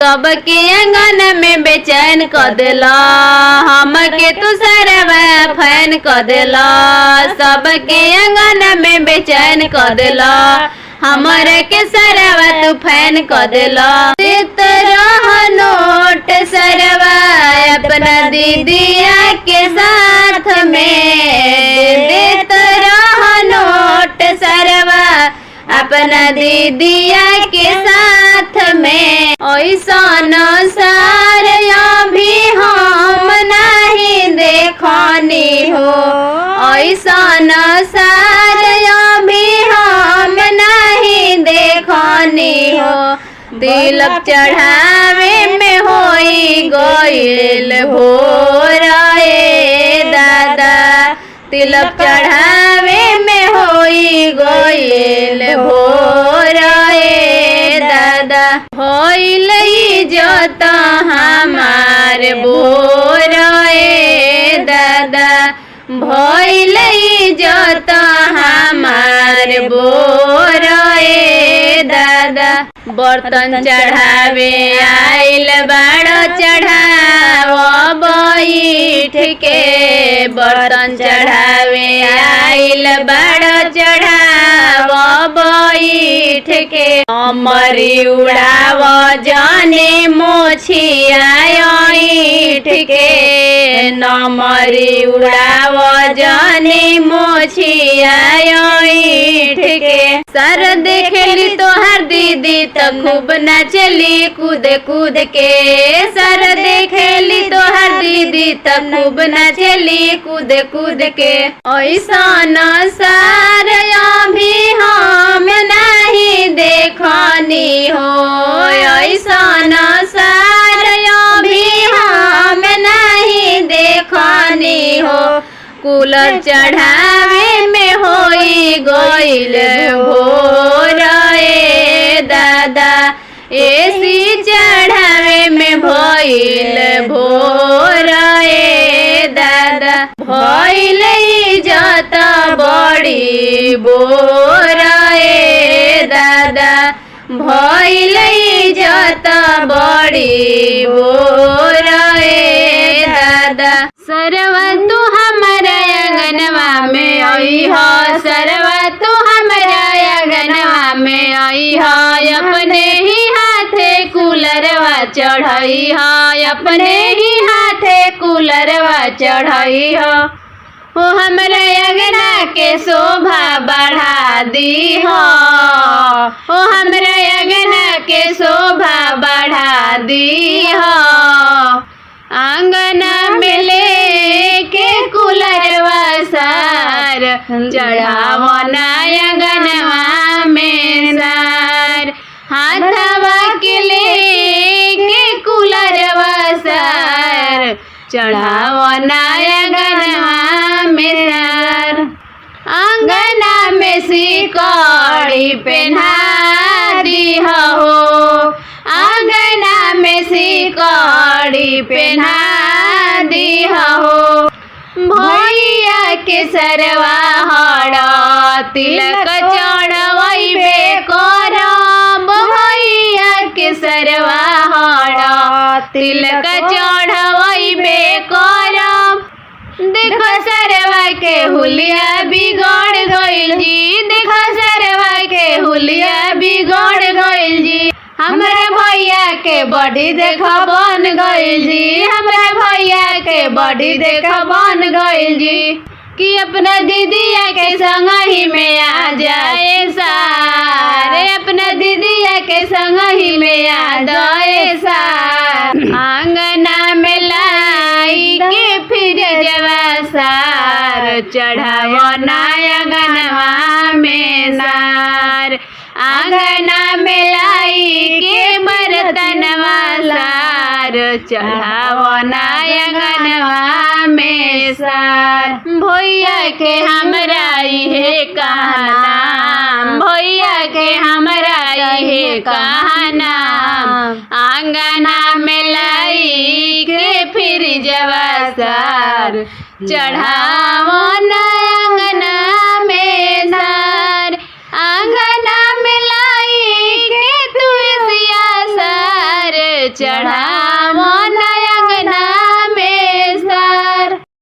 सबके अंगन में बेचैन क देला, हमके तू सरवा फैन क देला। सबके अंगन में बेचैन क देला, हमारे के सरवा तू फैन क देला। तेरा नोट सरवा अपना दीदिया के साथ में, देता रहा नोट सरवा अपना दीदिया के साथ में। ऐसा न सारिया भी हम नहीं देखनी हो, ऐसा न सारिया भी हम नहीं देखनी हो। तिलक चढ़ावे में होई गइल भोर ए दादा, तिलक चढ़ावे में होई गइल भोर ए दादा। होइल इज्जत हमार भोर ए दादा, भइल इज्जत हमार भोर ए दादा। बर्तन चढ़ावे आइल बाड़ चढ़ाव बैठ के, बर्तन चढ़ावे आइल बाड़ चढ़ाव बैठ के। अमरी उड़ाव जाने मोछिया ईठ के, नमरी उड़ाव जाने मोछिया ईठ के। सर देखेली तोहर दीदी त खूब नाचली कूद कूद के, सर देखेली तोहर दीदी त खूब नाचली कूद कूद के। ऐसा न सारिया भी हम नहीं देखनी हो, ऐसा न सारिया भी हम नहीं देखनी हो। कूलर चढ़ावे में होई गइल भोर ए दादा, एसी चढ़ावे में भइल भोर ए दादा। भइल इज्जत बड़ी बोर ए दादा, भइल इज्जत बड़ी बोर ए दादा। सरवा तू हमारा अंगनवा में आई हो, सरवा तू हमारा अंगनवा में आई हो। अपने ही हाथे कूलरवा चढ़ाई हो, अपने ही हाथे कूलरवा चढ़ाई हो। वो हमारे अंगना के शोभा बढ़ा दी हो, वो हमारे अंगना के शोभा बढ़ा दी हो। आंगना में लेके कूलरवा सार चढ़ावना अंगनवा में सार, हाथवा के लेके कूलरवा सार चढ़ावना अंगनवा में सार। आंगना में सिकड़ी पहना दी हो, आंगना में सिकड़ी पहना दी हो। भैया के सरवा हड़ तिलक चढ़वैबे करब, भैया के सरवा हड़ तिलक चढ़वैबे करब। देखो सरवा के हुलिया बिगड़ गइल जी, देखो सरवा के हुलिया बिगड़ गइल जी। हमरा भैया के बॉडी देखा बन गइल जी, हमरा भैया के बॉडी देखा बन गइल जी। कि अपना दीदिया के संग ही में आ जाए सारे, अपना दीदिया के संग ही में आ जाए सार। आंगना में लाई के फिर जवा सार चढ़ावना अंगनवा में सार। आंगना में लाई के बर्तनवा सार चढ़ावना अंगनवा में सार। भैया के हमरा इहे कहना, भैया के हमरा इहे कहना। आंगना में लाई के फिर जवा सार चढ़ावना अंगना में सार। आंगना में लाई के तुलसिया सार चढ़ा मन